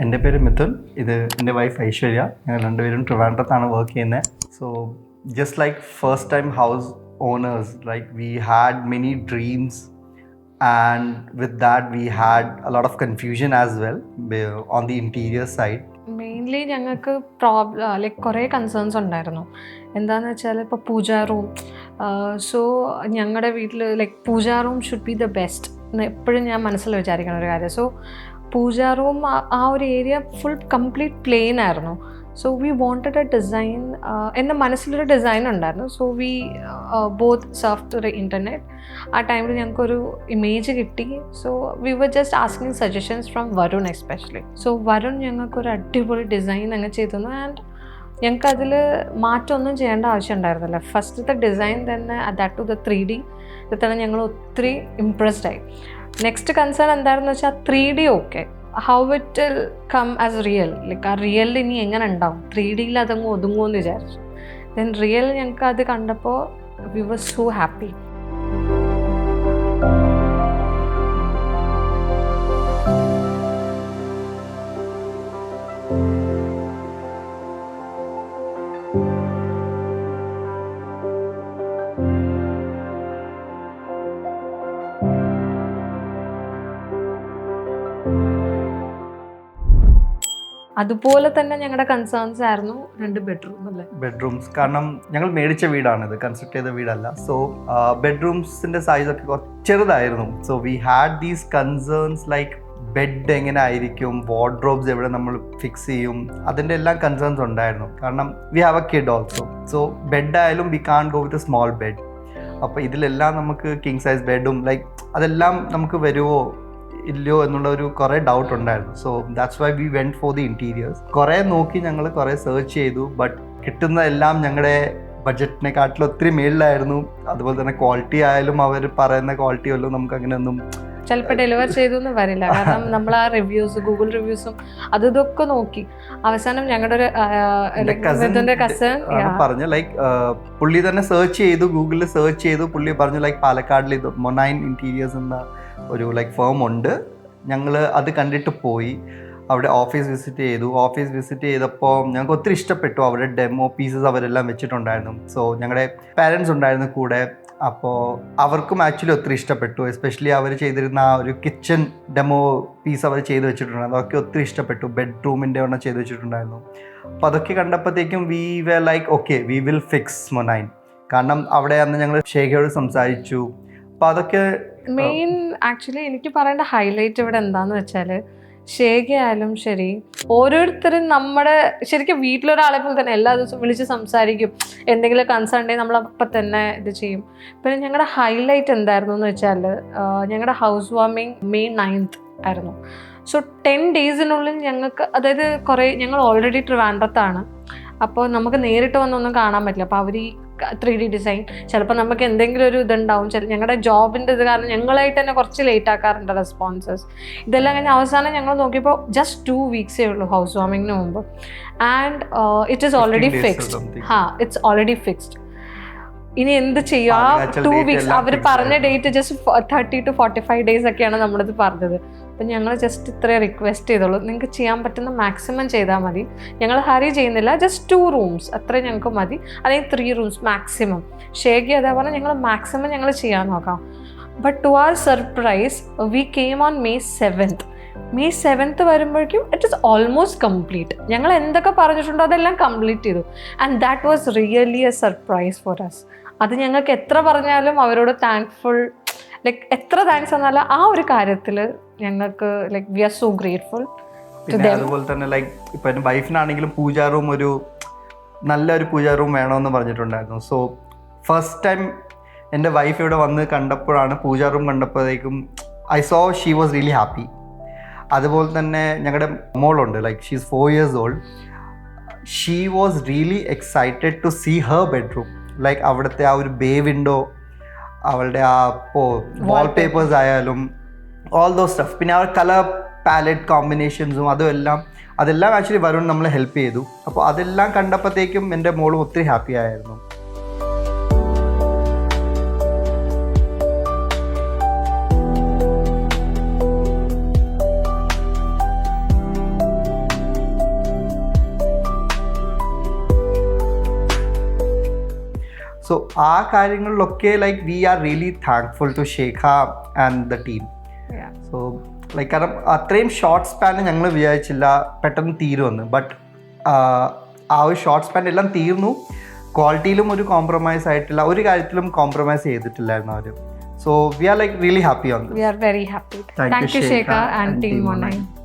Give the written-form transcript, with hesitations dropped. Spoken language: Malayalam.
എൻ്റെ പേര് മിഥുൻ. ഇത് എൻ്റെ വൈഫ് ഐശ്വര്യ. ഞങ്ങൾ രണ്ടുപേരും ട്രിവാൻഡ്രത്താണ് വർക്ക് ചെയ്യുന്നത്. So just like first time house owners, like we had many dreams and with that we had a lot of confusion as well on the interior side. Mainly ഞങ്ങൾക്ക് ലൈക്ക് കുറേ കൺസേൺസ് ഉണ്ടായിരുന്നു. എന്താണെന്ന് വെച്ചാൽ ഇപ്പോൾ പൂജാ റൂം, സോ ഞങ്ങളുടെ വീട്ടിൽ like pooja room should be the best എന്ന് എപ്പോഴും ഞാൻ മനസ്സിൽ വിചാരിക്കുന്ന ഒരു കാര്യം. സോ പൂജാ റൂം ആ ഒരു ഏരിയ ഫുൾ കംപ്ലീറ്റ് പ്ലെയിൻ ആയിരുന്നു. So we wanted a design, എൻ്റെ മനസ്സിലൊരു ഡിസൈൻ ഉണ്ടായിരുന്നു. So we both surf to the internet. ആ ടൈമിൽ ഞങ്ങൾക്കൊരു ഇമേജ് കിട്ടി. So we were just asking suggestions from Varun especially. So Varun ഞങ്ങൾക്കൊരു അടിപൊളി ഡിസൈൻ അങ്ങ് ചെയ്തു തന്നു. ആൻഡ് ഞങ്ങൾക്കതിൽ മാറ്റമൊന്നും ചെയ്യേണ്ട ആവശ്യം ഉണ്ടായിരുന്നില്ല. ഫസ്റ്റത്തെ ഡിസൈൻ തന്നെ ദാറ്റ് ടു ദ 3D തന്നെ ഞങ്ങൾ ഒത്തിരി ഇംപ്രസ്ഡ് ആയി. നെക്സ്റ്റ് കൺസേൺ എന്താണെന്ന് വെച്ചാൽ 3D okay, how it will come as real, like ആ റിയലിൽ ഇനി എങ്ങനെ ഉണ്ടാവും, 3Dയിൽ അതങ്ങ് ഒതുങ്ങുമെന്ന് വിചാരിച്ചു. ദെൻ റിയൽ ഞങ്ങൾക്ക് അത് കണ്ടപ്പോൾ വി വർ സോ ഹാപ്പി. അതുപോലെ തന്നെ ഞങ്ങളുടെ കൺസേൺസ് ആയിരുന്നു 2 ബെഡ്റൂം അല്ലേ, ബെഡ്റൂംസ്. കാരണം ഞങ്ങൾ മേടിച്ച വീടാണിത്, കൺസ്ട്രക്ട് ചെയ്ത വീടല്ല. സോ ബെഡ്റൂംസിൻ്റെ സൈസൊക്കെ കുറച്ച് ചെറുതായിരുന്നു. So we had these concerns like bed എങ്ങനെ ആയിരിക്കും, വാർഡ്രോബ്സ് എവിടെ നമ്മൾ ഫിക്സ് ചെയ്യും, അതിൻ്റെ എല്ലാം കൺസേൺസ് ഉണ്ടായിരുന്നു. കാരണം we have a kid also. So bed ആയാലും we can go with a small bed. അപ്പോൾ ഇതിലെല്ലാം നമുക്ക് കിങ് സൈസ് ബെഡും ലൈക്ക് അതെല്ലാം നമുക്ക് വരുമോ ഇല്ലയോ എന്നുള്ള ഒരു കുറേ ഡൗട്ട് ഉണ്ടായിരുന്നു. So that's why we went for the interiors. കുറേ നോക്കി, ഞങ്ങൾ കുറേ സെർച്ച് ചെയ്തു. ബട്ട് കിട്ടുന്നതെല്ലാം ഞങ്ങളുടെ ബഡ്ജറ്റിനെക്കാട്ടിലും ഒത്തിരി മേളിലായിരുന്നു. അതുപോലെ തന്നെ ക്വാളിറ്റി ആയാലും അവർ പറയുന്ന ക്വാളിറ്റി വല്ലതും നമുക്ക് അങ്ങനെയൊന്നും ചിലപ്പോൾ ഡെലിവർ ചെയ്തു എന്ന് വരില്ല. കാരണം നമ്മൾ ആ റിവ്യൂസ്, ഗൂഗിൾ റിവ്യൂസും ഇതൊക്കെ നോക്കി അവസാനം ഞങ്ങളുടെ ഒരു കസിൻ പറഞ്ഞു, ലൈക്ക് പുള്ളി തന്നെ സെർച്ച് ചെയ്തു, ഗൂഗിളിൽ സെർച്ച് ചെയ്തു. പുള്ളി പറഞ്ഞു ലൈക്ക് പാലക്കാടിൽ ഇത് മൊനൈൻ ഇൻറ്റീരിയേഴ്സ് എന്ന ഒരു ലൈക്ക് ഫേം ഉണ്ട്. ഞങ്ങൾ അത് കണ്ടിട്ട് പോയി. അവിടെ ഓഫീസ് വിസിറ്റ് ചെയ്തു. ഓഫീസ് വിസിറ്റ് ചെയ്തപ്പോൾ ഞങ്ങൾക്ക് ഒത്തിരി ഇഷ്ടപ്പെട്ടു. അവിടെ ഡെമോ പീസസ് അവരെല്ലാം വെച്ചിട്ടുണ്ടായിരുന്നു. സോ ഞങ്ങളുടെ പാരൻസ് ഉണ്ടായിരുന്നു കൂടെ. അപ്പോൾ അവർക്കും ആക്ച്വലി ഒത്തിരി ഇഷ്ടപ്പെട്ടു. എസ്പെഷ്യലി അവർ ചെയ്തിരുന്ന ആ ഒരു കിച്ചൺ ഡെമോ പീസ് അവർ ചെയ്ത് വെച്ചിട്ടുണ്ടായിരുന്നു. അതൊക്കെ ഒത്തിരി ഇഷ്ടപ്പെട്ടു. ബെഡ്റൂമിൻ്റെ ഒരെണ്ണം ചെയ്ത് വെച്ചിട്ടുണ്ടായിരുന്നു. അപ്പോൾ അതൊക്കെ കണ്ടപ്പോഴത്തേക്കും we were like okay, we will fix മൊനൈൻ. കാരണം അവിടെ അന്ന് ഞങ്ങൾ ഷേഖയോട് സംസാരിച്ചു. അപ്പോൾ അതൊക്കെ മെയിൻ ആക്ച്വലി എനിക്ക് പറയേണ്ട ഹൈലൈറ്റ് ഇവിടെ എന്താണെന്ന് വെച്ചാൽ, ഷേഖയായാലും ശരി, ഓരോരുത്തരും നമ്മുടെ ശരിക്കും വീട്ടിലൊരാളെ പോലെ തന്നെ എല്ലാ ദിവസവും വിളിച്ച് സംസാരിക്കും. എന്തെങ്കിലും കൺസേൺ ഉണ്ടെങ്കിൽ നമ്മളപ്പം തന്നെ ഇത് ചെയ്യും. പിന്നെ ഞങ്ങളുടെ ഹൈലൈറ്റ് എന്തായിരുന്നു എന്ന് വെച്ചാൽ, ഞങ്ങളുടെ ഹൗസ് വാമിങ് May 9th ആയിരുന്നു. സോ 10 daysനുള്ളിൽ ഞങ്ങൾക്ക്, അതായത് ഞങ്ങൾ ഓൾറെഡി ട്രിവാൻഡ്രത്താണ്. അപ്പോൾ നമുക്ക് നേരിട്ട് വന്നൊന്നും കാണാൻ പറ്റില്ല. അപ്പോൾ അവർ ഈ 3D ഡിസൈൻ ചിലപ്പോൾ നമുക്ക് എന്തെങ്കിലും ഒരു ഇതുണ്ടാവും. ഞങ്ങളുടെ ജോബിൻ്റെ ഇത് കാരണം ഞങ്ങളായിട്ട് തന്നെ കുറച്ച് ലേറ്റ് ആക്കാറുണ്ട് റെസ്പോൺസസ്. ഇതെല്ലാം കഴിഞ്ഞ് അവസാനം ഞങ്ങൾ നോക്കിയപ്പോൾ ജസ്റ്റ് 2 weeks ഉള്ളൂ ഹൗസ് വാമിങ്ങിന് മുമ്പ്. And it is already fixed. It's already fixed. ഇനി എന്ത് ചെയ്യും? ആ 2 weeks അവർ പറഞ്ഞ ഡേറ്റ് ജസ്റ്റ് 30 to 45 days ഒക്കെയാണ് നമ്മളിത് പറഞ്ഞത്. അപ്പം ഞങ്ങൾ ജസ്റ്റ് ഇത്രേ റിക്വസ്റ്റ് ചെയ്തോളൂ, നിങ്ങൾക്ക് ചെയ്യാൻ പറ്റുന്ന മാക്സിമം ചെയ്താൽ മതി. ഞങ്ങൾ ഹറി ചെയ്യുന്നില്ല, ജസ്റ്റ് 2 rooms അത്രയും ഞങ്ങൾക്ക് മതി, അല്ലെങ്കിൽ 3 rooms മാക്സിമം. ഷേഖി അതേപോലെ ഞങ്ങൾ മാക്സിമം ഞങ്ങൾ ചെയ്യാൻ നോക്കാം. But to our surprise we came on May 7th. May 7th വരുമ്പോഴേക്കും ഇറ്റ് ഈസ് ഓൾമോസ്റ്റ് കംപ്ലീറ്റ്. ഞങ്ങൾ എന്തൊക്കെ പറഞ്ഞിട്ടുണ്ടോ അതെല്ലാം കംപ്ലീറ്റ് ചെയ്തു. And that was really a surprise for us. അത് ഞങ്ങൾക്ക് എത്ര പറഞ്ഞാലും അവരോട് താങ്ക്ഫുൾ, ലൈക്ക് എത്ര താങ്ക്സ് എന്നാലും ആ ഒരു കാര്യത്തിൽ ഞങ്ങൾക്ക് like we are so grateful. പിന്നെ അതുപോലെ തന്നെ ലൈക്ക് ഇപ്പം എൻ്റെ വൈഫിനാണെങ്കിലും പൂജാ റൂം നല്ലൊരു പൂജാ റൂം വേണമെന്ന് പറഞ്ഞിട്ടുണ്ടായിരുന്നു. സോ ഫസ്റ്റ് ടൈം എൻ്റെ വൈഫ് ഇവിടെ വന്ന് കണ്ടപ്പോഴാണ്, പൂജാ റൂം കണ്ടപ്പോഴേക്കും I saw she was really happy. അതുപോലെ തന്നെ ഞങ്ങളുടെ മോളുണ്ട്, like she is 4 years old. She was really excited to see her bedroom. Like അവിടുത്തെ ആ ഒരു ബേ വിൻഡോ, അവളുടെ ആ വാൾ പേപ്പേഴ്സ് ആയാലും ഓൾ ദോസ് സ്റ്റഫ്, പിന്നെ ആ കളർ പാലറ്റ് കോമ്പിനേഷൻസും അതെല്ലാം ആക്ച്വലി വരുൺ നമ്മളെ ഹെൽപ്പ് ചെയ്തു. അപ്പോൾ അതെല്ലാം കണ്ടപ്പോഴത്തേക്കും എൻ്റെ മോളും ഒത്തിരി ഹാപ്പി ആയിരുന്നു. സോ ആ കാര്യങ്ങളിലൊക്കെ like we are really thankful to Shekha and the team. So like കാരണം അത്രയും ഷോർട്ട് സ്പാനിൽ ഞങ്ങൾ വിചാരിച്ചില്ല പെട്ടെന്ന് തീരുമെന്ന്. ബട്ട് ആ ഒരു ഷോർട്ട് സ്പാൻ എല്ലാം തീർന്നു. ക്വാളിറ്റിയിലും ഒരു കോംപ്രമൈസ് ആയിട്ടില്ല, ഒരു കാര്യത്തിലും കോംപ്രമൈസ് ചെയ്തിട്ടില്ലായിരുന്നു അവർ. So we are like really happy on this. We are very happy. Thank you, Thank you, Shekha Shekha and and Team Team Online. Online.